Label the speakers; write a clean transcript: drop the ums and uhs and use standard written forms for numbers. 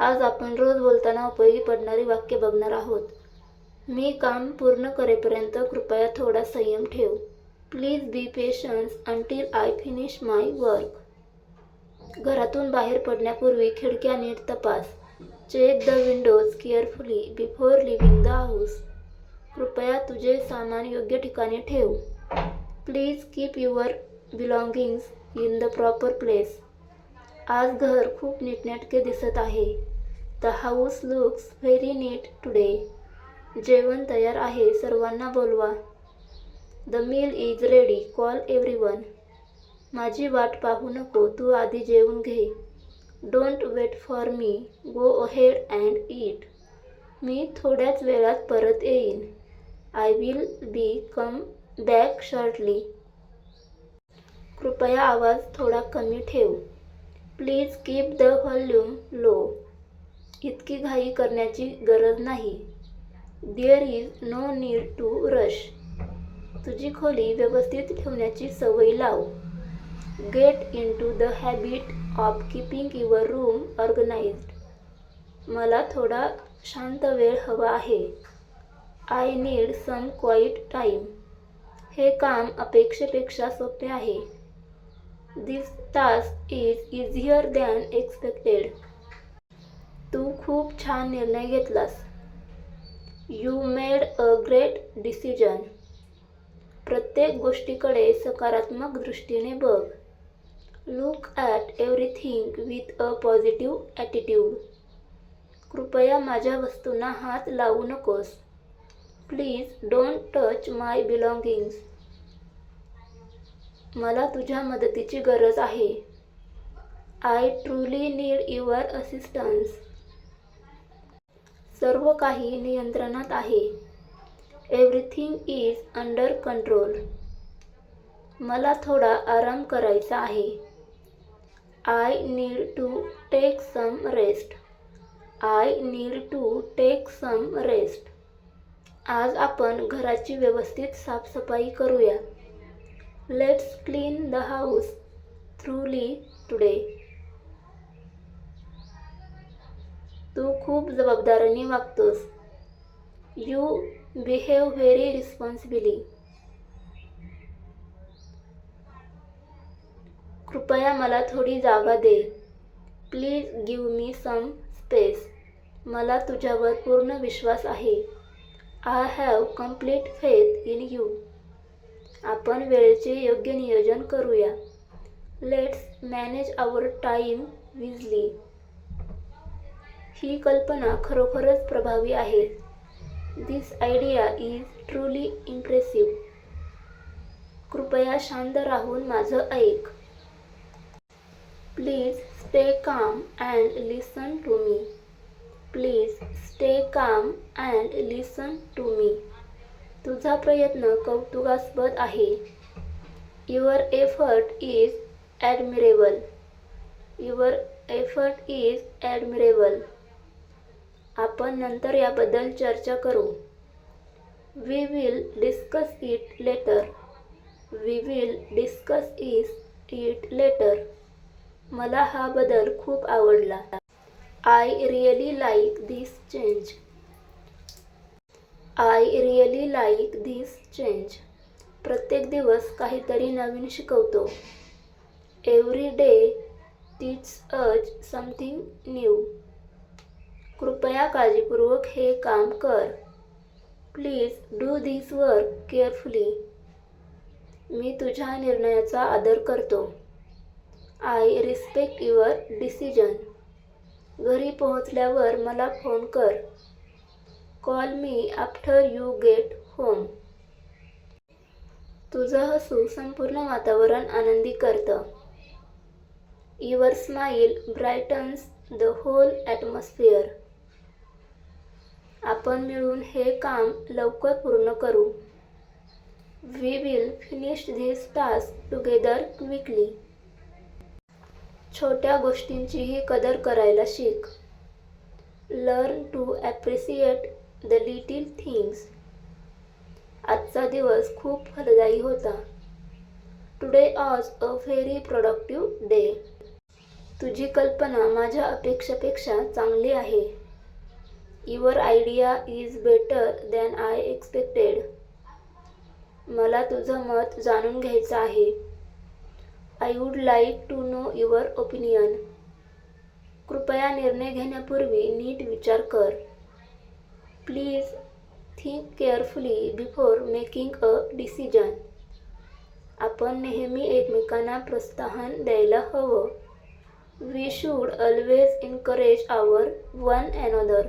Speaker 1: आज आपण रोज बोलताना उपयोगी पडणारी वाक्य बघणार आहोत. मी काम पूर्ण करेपर्यंत कृपया थोडा संयम ठेव. Please be patience until I finish my work. घरातून बाहेर पडण्यापूर्वी खिडक्या नीट तपास. Check the windows carefully before leaving the house. कृपया तुझे सामान योग्य ठिकाणी ठेव. Please keep your belongings in the proper place. आज घर खूप नीटनेटके दिसत आहे. The house looks very neat today. जेवण तयार आहे, सर्वांना बोलवा. The meal is ready, call everyone. माझी वाट पाहू नको, तू आधी जेवून घे. Don't wait for me, go ahead and eat. मी थोड्याच वेळात परत येईन. I will be come back shortly. कृपया आवाज थोडा कमी ठेव. Please keep the volume low. इतकी घाई करण्याची गरज नाही. There is no need to rush. तुझी खोली व्यवस्थित ठेवण्याची सवय लाव. Get in to the habit of keeping your room organised. मला थोडा शांत वेळ हवा आहे. I need some quiet time. हे काम अपेक्षेपेक्षा सोपे आहे. This task is easier than expected. तू खूप छान निर्णय घेतलास. You made a great decision. प्रत्येक गोष्टीकडे सकारात्मक दृष्टीने बघ. Look at everything with a positive attitude. कृपया माझ्या वस्तूंना हात लावू नकोस. Please don't touch my belongings. मला तुझ्या मदतीची गरज आहे. I truly need your assistance. सर्व काही नियंत्रणात आहे. Everything is under control. मला थोडा आराम करायचा आहे. I need to take some rest. I need to take some rest. आज आपण घराची व्यवस्थित साफसफाई करूया. Let's clean the house thoroughly today. तू खूप जबाबदारीने वागतोस. You behave very responsibly. कृपया मला थोडी जागा दे. Please give me some space. मला तुझ्यावर पूर्ण विश्वास आहे. I have complete faith in you. आपण वेळेचे योग्य नियोजन करूया. लेट्स मॅनेज आवर टाईम विजली. ही कल्पना खरोखरच प्रभावी आहे. This idea is truly impressive. कृपया शांत राहून माझं ऐक. Please stay calm and listen to me. Please stay calm and listen to me. तुझा प्रयत्न कौतुकास्पद आहे. Your effort is admirable. Your effort is admirable. आपण नंतर याबद्दल चर्चा करू. We will discuss it later. We will discuss it later. मला हा बदल खूप आवडला. I really like this change. I really like this change. प्रत्येक दिवस काहीतरी नवीन शिकवतो. Every day teaches us something new. कृपया काळजीपूर्वक हे काम कर. Please do this work carefully. मी तुझ्या निर्णयाचा आदर करतो. I respect your decision. घरी पोहोचल्यावर मला फोन कर. Call me after you get home. तुझं हसू संपूर्ण वातावरण आनंदी करतं. Your smile brightens the whole atmosphere. आपण मिळून हे काम लवकर पूर्ण करू. We will finish this task together quickly. छोट्या गोष्टींचीही कदर करायला शिक. Learn to appreciate the little things. आजचा दिवस खूप फलदायी होता. Today was a very productive day. तुझी कल्पना माझ्या अपेक्षेपेक्षा चांगली आहे. Your idea is better than I expected. मला तुझं मत जाणून घ्यायचं आहे. I would like to know your opinion. कृपया निर्णय घेण्यापूर्वी नीट विचार कर. Please think carefully before making a decision. आपण नेहमी एकमेकांना प्रोत्साहन द्यायला हवं. We should always encourage our one अनॉदर.